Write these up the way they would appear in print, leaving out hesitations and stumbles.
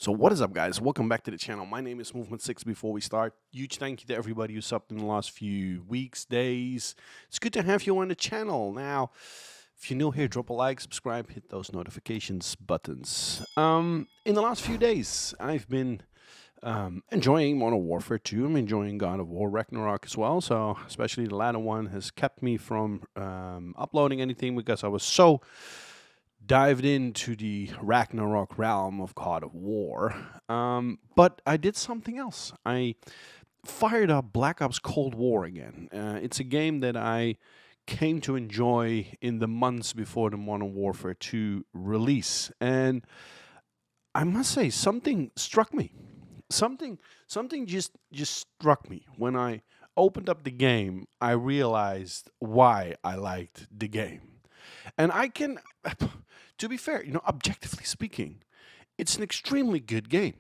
So what is up, guys? Welcome back to the channel. My name is Movement6. Before we start, huge thank you to everybody who subbed in the last few weeks, days. It's good to have you on the channel. Now, if you're new here, drop a like, subscribe, hit those notifications buttons. In the last few days, I've been enjoying Modern Warfare 2. I'm enjoying God of War Ragnarok as well. So especially the latter one has kept me from uploading anything because I was so dived into the Ragnarok realm of God of War. But I did something else. I fired up Black Ops Cold War again. It's a game that I came to enjoy in the months before the Modern Warfare 2 release. And I must say, something struck me. Something just struck me. When I opened up the game, I realized why I liked the game. And I can, to be fair, objectively speaking, it's an extremely good game.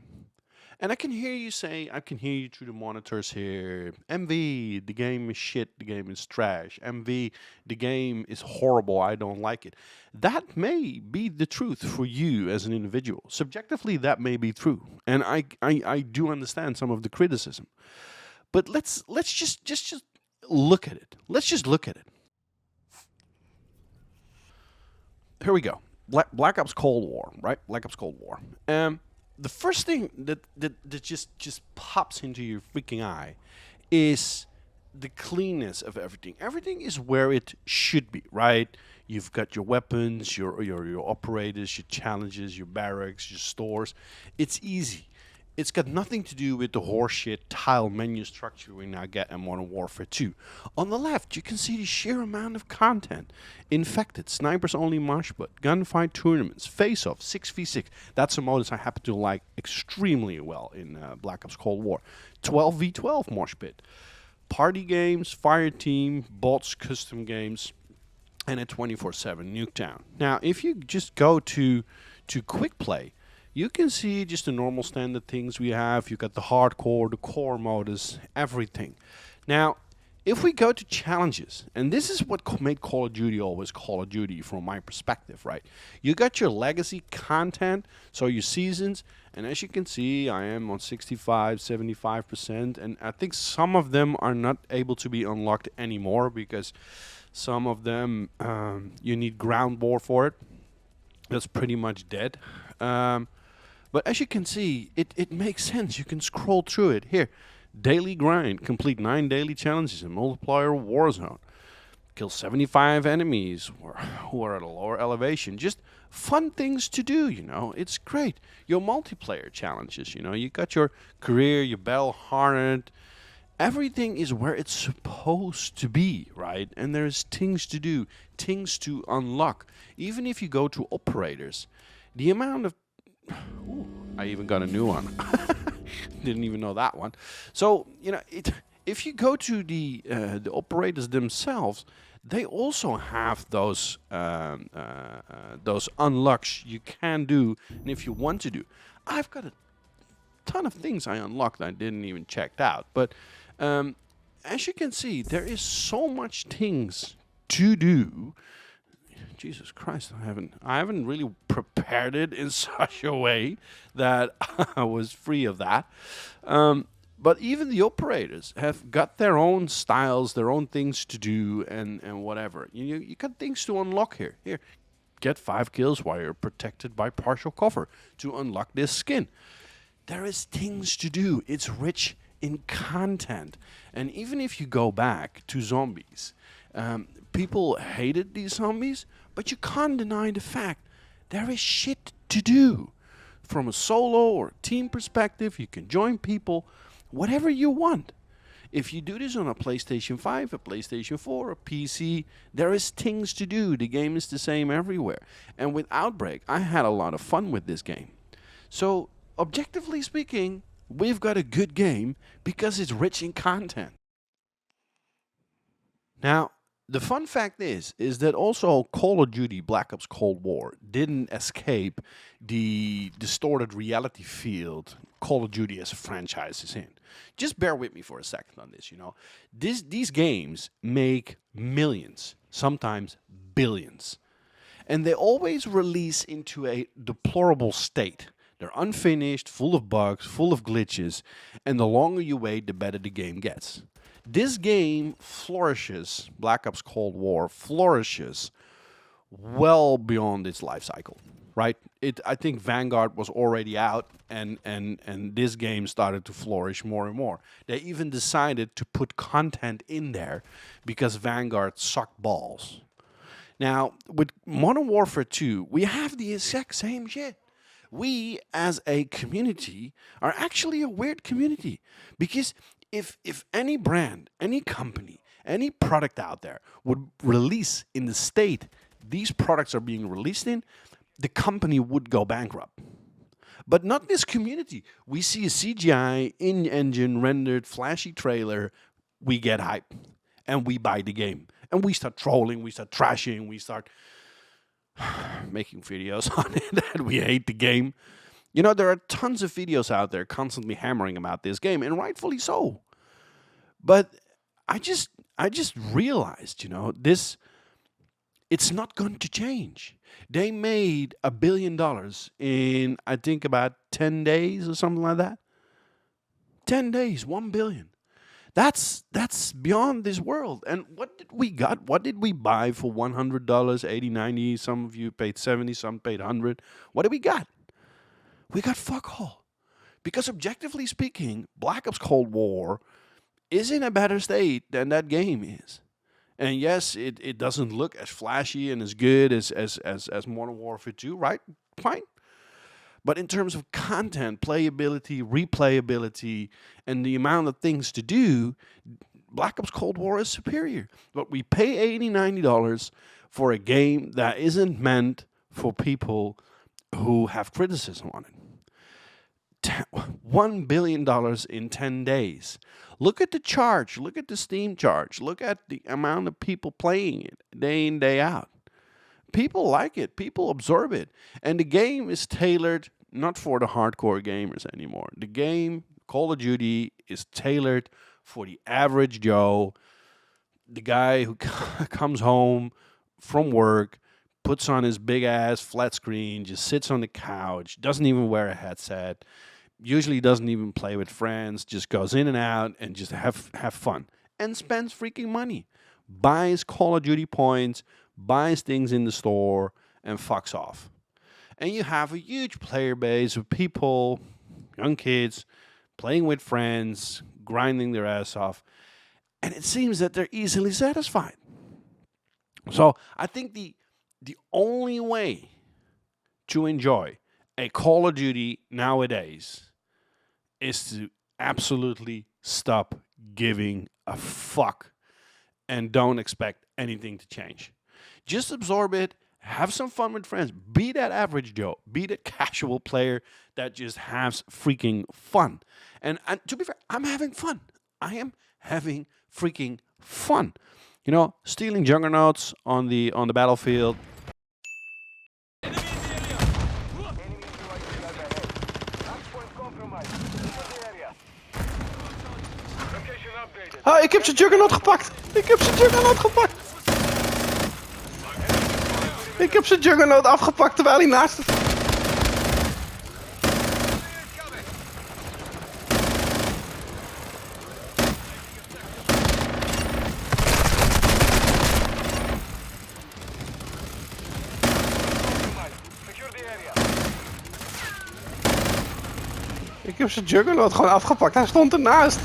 And I can hear you say, I can hear you through the monitors here, MV, the game is shit, the game is trash. MV, the game is horrible, I don't like it. That may be the truth for you as an individual. Subjectively, that may be true. And I do understand some of the criticism. But let's just look at it. Let's just look at it. Here we go. Black Ops Cold War, right? Black Ops Cold War. The first thing that just pops into your freaking eye is the cleanness of everything. Everything is where it should be, right? You've got your weapons, your operators, your challenges, your barracks, your stores. It's easy. It's got nothing to do with the horseshit tile menu structure we now get in Modern Warfare 2. On the left, you can see the sheer amount of content. Infected, snipers only mosh pit, gunfight tournaments, face-off, 6v6. That's a modus I happen to like extremely well in Black Ops Cold War. 12v12 mosh pit. Party games, fire team, bots, custom games, and a 24/7 Nuketown. Now, if you just go to quick play, you can see just the normal standard things we have. You got the hardcore, the core modus, everything. Now, if we go to challenges, and this is what made Call of Duty always Call of Duty from my perspective, right? You got your legacy content, so your seasons, and as you can see, I am on 65, 75%, and I think some of them are not able to be unlocked anymore because some of them, you need ground war for it. That's pretty much dead. But as you can see, it makes sense. You can scroll through it. Here, daily grind. Complete 9 daily challenges in multiplayer Warzone. Kill 75 enemies who are at a lower elevation. Just fun things to do, It's great. Your multiplayer challenges, You got your career, your battle hardened. Everything is where it's supposed to be, right? And there's things to do, things to unlock. Even if you go to operators, the amount of... Ooh, I even got a new one. Didn't even know that one. So, if you go to the operators themselves, they also have those unlocks you can do, and if you want to do. I've got a ton of things I unlocked I didn't even check out. But as you can see, there is so much things to do. Jesus Christ, I haven't really prepared it in such a way that I was free of that. But even the operators have got their own styles, their own things to do, and whatever. You got things to unlock here. Here, get 5 kills while you're protected by partial cover to unlock this skin. There is things to do. It's rich in content. And even if you go back to zombies, people hated these zombies, but you can't deny the fact there is shit to do. From a solo or team perspective, you can join people, whatever you want. If you do this on a PlayStation 5, a PlayStation 4, a PC, there is things to do. The game is the same everywhere. And with Outbreak, I had a lot of fun with this game. So, objectively speaking, we've got a good game because it's rich in content. Now, the fun fact is that also Call of Duty Black Ops Cold War didn't escape the distorted reality field Call of Duty as a franchise is in. Just bear with me for a second on this, These games make millions, sometimes billions. And they always release into a deplorable state. They're unfinished, full of bugs, full of glitches, and the longer you wait, the better the game gets. This game flourishes, Black Ops Cold War flourishes well beyond its life cycle, right? I think Vanguard was already out, and this game started to flourish more and more. They even decided to put content in there because Vanguard sucked balls. Now, with Modern Warfare 2, we have the exact same shit. We, as a community, are actually a weird community because if any brand, any company, any product out there would release in the state these products are being released in, the company would go bankrupt. But not this community. We see a CGI, in-engine, rendered, flashy trailer, we get hype, and we buy the game. And we start trolling, we start trashing, we start making videos on it that we hate the game. You know, there are tons of videos out there constantly hammering about this game, and rightfully so. But I just realized, this it's not going to change. They made $1 billion in I think about 10 days or something like that. 10 days, 1 billion. That's beyond this world. And what did we got? What did we buy for $100, 80, 90? Some of you paid 70, some paid 100. What did we got? We got fuck all. Because objectively speaking, Black Ops Cold War is in a better state than that game is. And yes, it doesn't look as flashy and as good as Modern Warfare 2, right? Fine. But in terms of content, playability, replayability, and the amount of things to do, Black Ops Cold War is superior. But we pay $80, $90 for a game that isn't meant for people who have criticism on it. $1 billion in 10 days. Look at the charge. Look at the Steam charge. Look at the amount of people playing it day in, day out. People like it. People absorb it. And the game is tailored not for the hardcore gamers anymore. The game, Call of Duty, is tailored for the average Joe, the guy who comes home from work, puts on his big ass flat screen, just sits on the couch, doesn't even wear a headset, usually doesn't even play with friends, just goes in and out and just have fun and spends freaking money, buys Call of Duty points, buys things in the store, and fucks off. And you have a huge player base of people, young kids, playing with friends, grinding their ass off, and it seems that they're easily satisfied. So I think the only way to enjoy a Call of Duty nowadays is to absolutely stop giving a fuck and don't expect anything to change. Just absorb it, have some fun with friends, be that average Joe, be that casual player that just has freaking fun. And to be fair, I'm having fun. I am having freaking fun. Stealing juggernauts on the battlefield. Ah, ik heb zijn juggernaut gepakt! Ik heb zijn juggernaut gepakt! Ik heb zijn juggernaut afgepakt terwijl hij naast het... Ik heb zijn juggernaut gewoon afgepakt, hij stond ernaast.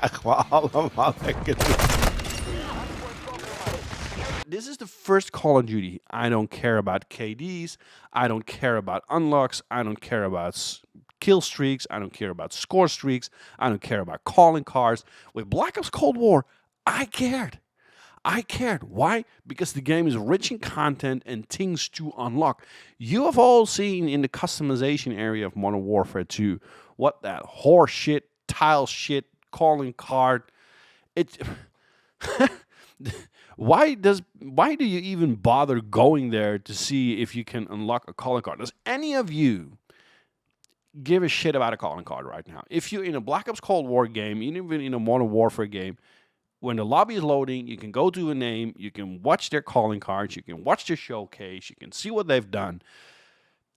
krijgen we allemaal lekker doen. This is the first Call of Duty. I don't care about KDs. I don't care about unlocks. I don't care about kill streaks. I don't care about score streaks. I don't care about calling cards. With Black Ops Cold War, I cared. I cared. Why? Because the game is rich in content and things to unlock. You have all seen in the customization area of Modern Warfare 2 what that horse shit, tile shit, calling card. It. Why do you even bother going there to see if you can unlock a calling card? Does any of you give a shit about a calling card right now? If you're in a Black Ops Cold War game, even in a Modern Warfare game, when the lobby is loading, you can go to a name, you can watch their calling cards, you can watch their showcase, you can see what they've done.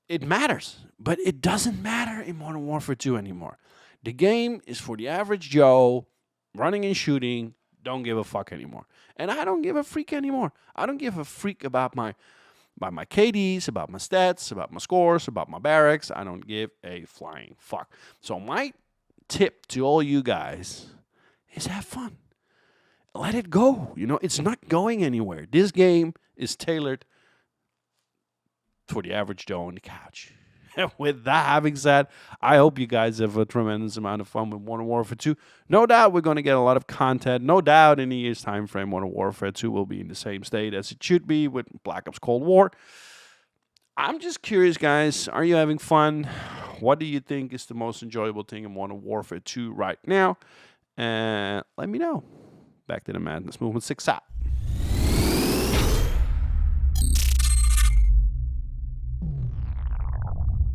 It matters, but it doesn't matter in Modern Warfare 2 anymore. The game is for the average Joe, running and shooting, don't give a fuck anymore. And I don't give a freak anymore. I don't give a freak about my KDs, about my stats, about my scores, about my barracks. I don't give a flying fuck. So my tip to all you guys is have fun. Let it go. You know, it's not going anywhere. This game is tailored for the average Joe on the couch. With that having said, I hope you guys have a tremendous amount of fun with Modern Warfare 2. No doubt we're going to get a lot of content. No doubt in a year's time frame, Modern Warfare 2 will be in the same state as it should be with Black Ops Cold War. I'm just curious, guys. Are you having fun? What do you think is the most enjoyable thing in Modern Warfare 2 right now? And let me know. Back to the Madness Movement 6 out.